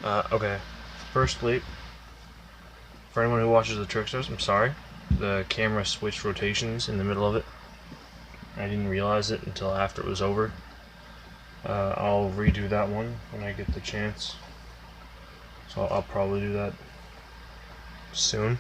Okay. Firstly, for anyone who watches the Tricksters, I'm sorry. The camera switched rotations in the middle of it. I didn't realize it until after it was over. I'll redo that one when I get the chance. So I'll probably do that soon.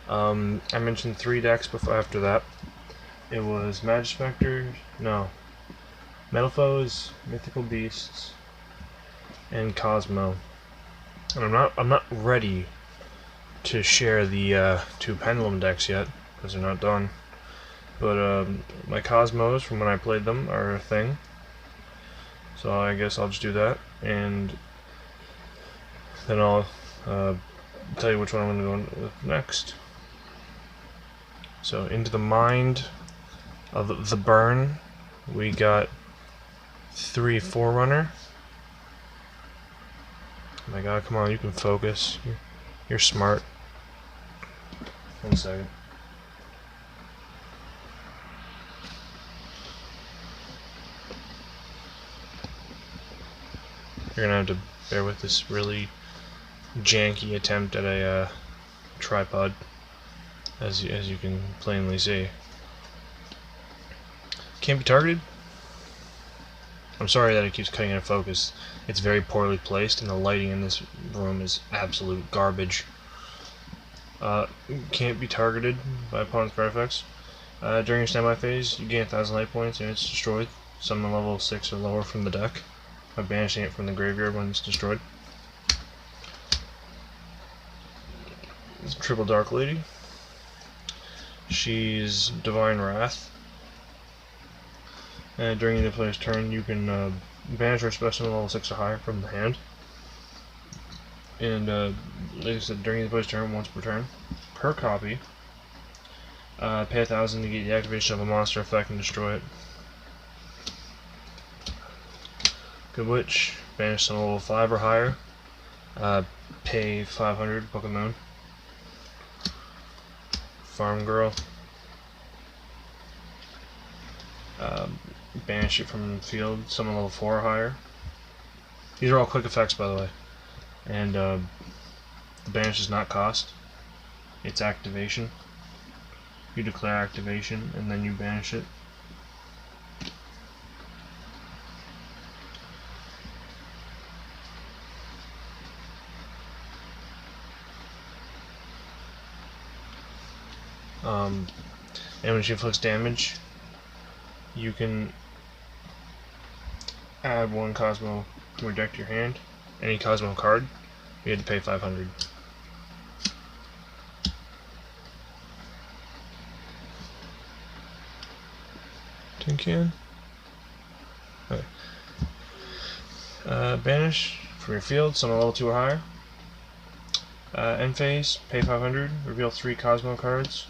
I mentioned 3 decks before after that. It was Magic Specters, no, Metal Foes, Mythical Beasts, and Kozmo. And I'm not ready to share the 2 Pendulum decks yet because they're not done. But my Cosmos from when I played them are a thing. So I guess I'll just do that, and then I'll tell you which one I'm going to go with next. So into the mind of the burn, we got 3 Forerunner. Oh my god, come on, you can focus. You're smart. 1 second. You're gonna have to bear with this really janky attempt at a tripod, as you can plainly see. Can't be targeted. I'm sorry that it keeps cutting out of focus. It's very poorly placed, and the lighting in this room is absolute garbage. Can't be targeted by opponent's card effects. During your standby phase, you gain 1,000 life points, and it's destroyed. Summon level 6 or lower from the deck by banishing it from the graveyard when it's destroyed. It's Triple Dark Lady. She's Divine Wrath. And during the player's turn, you can banish her specimen level 6 or higher from the hand. And like I said, during the player's turn, once per turn, per copy, pay 1,000 to get the activation of a monster effect and destroy it. Good Witch, banish some level 5 or higher, pay 500, Book of Moon. Farm Girl, banish it from the field, summon level 4 or higher. These are all quick effects, by the way. And the banish does not cost. It's activation. You declare activation, and then you banish it. And when she inflicts damage, you can add 1 Kozmo from your deck to your hand. Any Kozmo card, you had to pay 500. Tin can. Okay. Banish from your field, summon level 2 or higher. End phase, pay 500, reveal 3 Kozmo cards.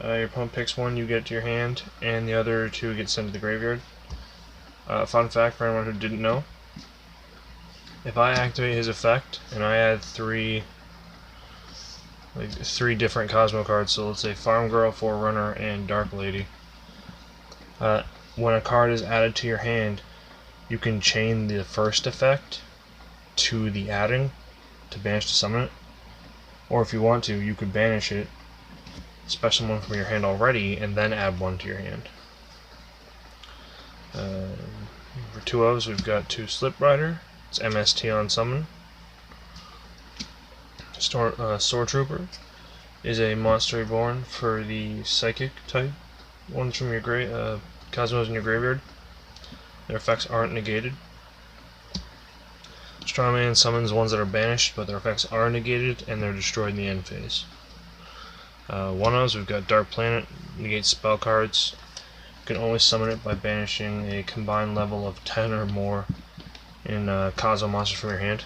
Your opponent picks 1, you get it to your hand, and the other 2 get sent to the graveyard. Fun fact for anyone who didn't know, if I activate his effect and I add 3 different Kozmo cards, so let's say Farm Girl, Forerunner, and Dark Lady, when a card is added to your hand, you can chain the first effect to the adding to banish to summon it, or if you want to, you could banish it, special 1 from your hand already, and then add 1 to your hand. For 2 ofs, we've got 2 Slip Rider. It's MST on summon. Sword Trooper is a monster reborn for the Psychic type. Ones from your Cosmos in your graveyard. Their effects aren't negated. Strongman summons ones that are banished, but their effects are negated, and they're destroyed in the end phase. 1-ofs, we've got Dark Planet, negates spell cards. You can only summon it by banishing a combined level of 10 or more in Kozmo monsters from your hand.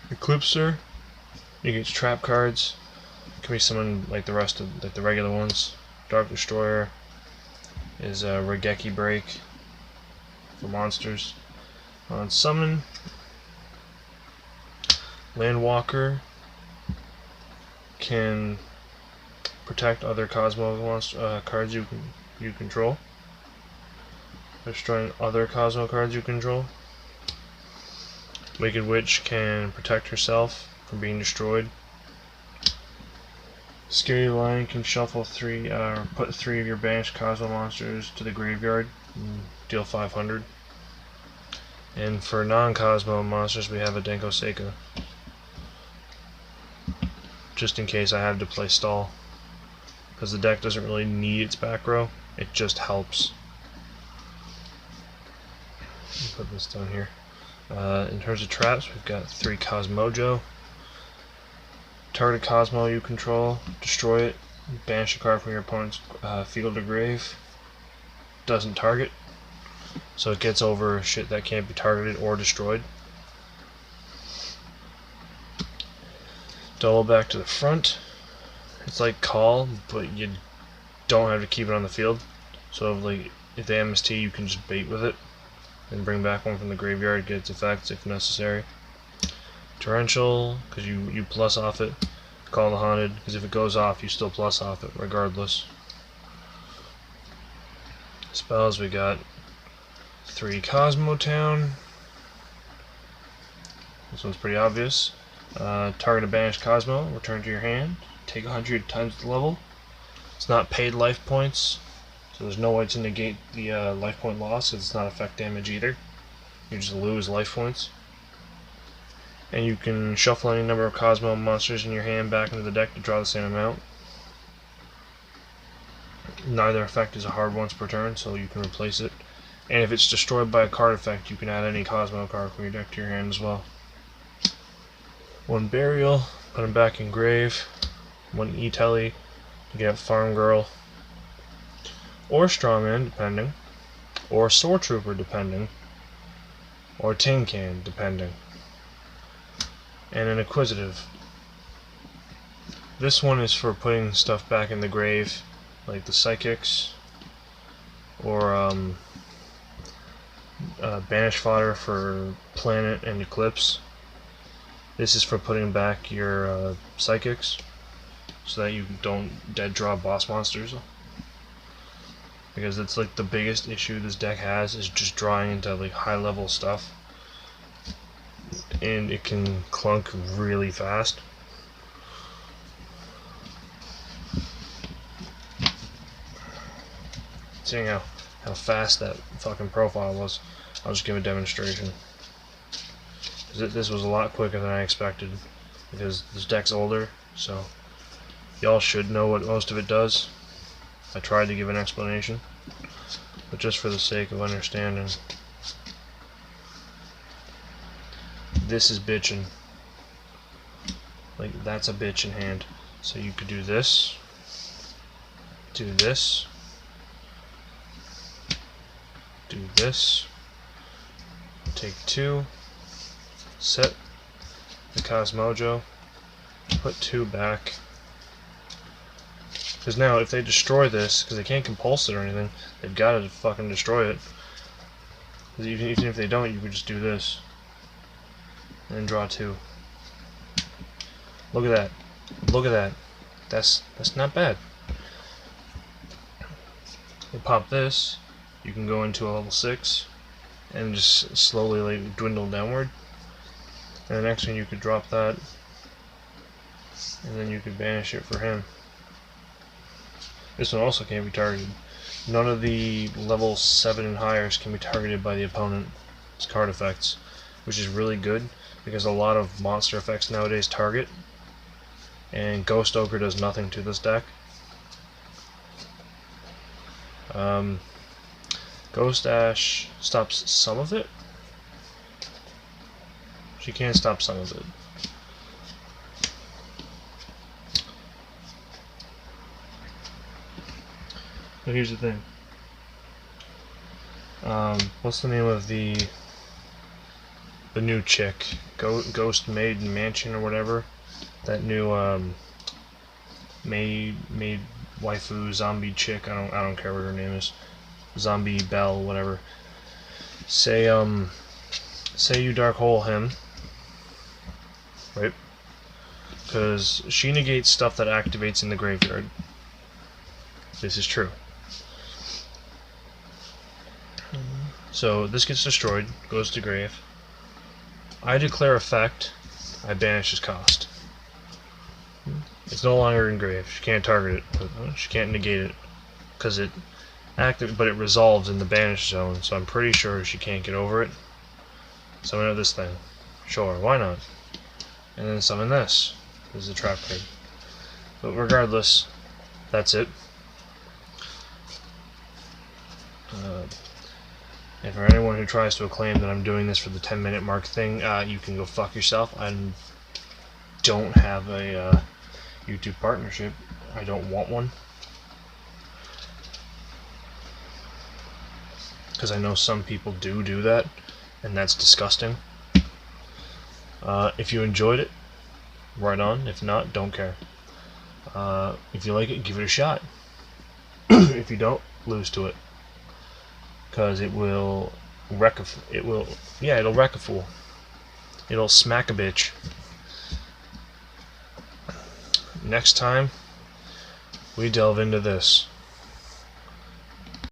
Eclipser, negates trap cards. Can be summoned like the rest of the regular ones. Dark Destroyer is a Regeki Break for monsters. On summon, Landwalker can protect other Kozmo cards you control, destroying other Kozmo cards you control. Wicked Witch can protect herself from being destroyed. Scary Lion can shuffle put 3 of your banished Kozmo monsters to the graveyard and deal 500. And for non-Kozmo monsters, we have a Denko Seika, just in case I have to play stall, because the deck doesn't really need its back row, it just helps. Put this down here. In terms of traps, we've got 3 Cosmojo. Target Kozmo you control, destroy it, banish a card from your opponent's field or grave. Doesn't target, so it gets over shit that can't be targeted or destroyed. Double back to the front. It's like Call, but you don't have to keep it on the field. So if they MST, you can just bait with it and bring back one from the graveyard, get its effects if necessary. Torrential, because you plus off it. Call the Haunted, because if it goes off, you still plus off it regardless. Spells, we got 3 Kozmo Town. This one's pretty obvious. Target a banished Kozmo, return to your hand, take 100 times the level. It's not paid life points, so there's no way to negate the life point loss, because it's not effect damage either. You just lose life points. And you can shuffle any number of Kozmo monsters in your hand back into the deck to draw the same amount. Neither effect is a hard once per turn, so you can replace it. And if it's destroyed by a card effect, you can add any Kozmo card from your deck to your hand as well. 1 Burial, put him back in grave. 1 E-Telly to get Farm Girl. Or Strawman, depending. Or Sword Trooper, depending. Or Tin Can, depending. And an Inquisitive. This one is for putting stuff back in the grave, like the Psychics, or Banish Fodder for Planet and Eclipse. This is for putting back your Psychics, so that you don't dead draw boss monsters. Because it's like the biggest issue this deck has is just drawing into like high level stuff. And it can clunk really fast. Seeing how fast that fucking profile was, I'll just give a demonstration. This was a lot quicker than I expected, because this deck's older, so y'all should know what most of it does. I tried to give an explanation, but just for the sake of understanding. This is bitchin'. Like, that's a bitch in hand. So you could do this, do this, do this, take 2, set the Cosmojo, put 2 back. Because now, if they destroy this, because they can't compulse it or anything, they've got to fucking destroy it. Because even if they don't, you could just do this. And then draw 2. Look at that. Look at that. That's not bad. You pop this, you can go into a level 6 and just slowly like dwindle downward. And the next one you could drop that, and then you could banish it for him. This one also can't be targeted. None of the level 7 and higher can be targeted by the opponent's card effects, which is really good because a lot of monster effects nowadays target, and Ghost Ogre does nothing to this deck. Ghost Ash stops some of it. She can stop some of it. But here's the thing. What's the name of the new chick? Ghost Maiden Mansion or whatever. That new maid waifu zombie chick. I don't care what her name is. Zombie Belle, whatever. Say you dark hole him, right? Because she negates stuff that activates in the graveyard. This is true. So this gets destroyed, goes to grave. I declare effect, I banish his cost. It's no longer engraved. She can't target it, but she can't negate it because it active, but it resolves in the banish zone. So I'm pretty sure she can't get over it. Summon this thing. Sure, why not? And then summon this. This is a trap card. But regardless, that's it. And for anyone who tries to acclaim that I'm doing this for the 10-minute mark thing, you can go fuck yourself. I don't have a YouTube partnership. I don't want one. Because I know some people do that, and that's disgusting. If you enjoyed it, right on. If not, don't care. If you like it, give it a shot. If you don't, lose to it. Because it will wreck it'll wreck a fool. It'll smack a bitch. Next time, we delve into this.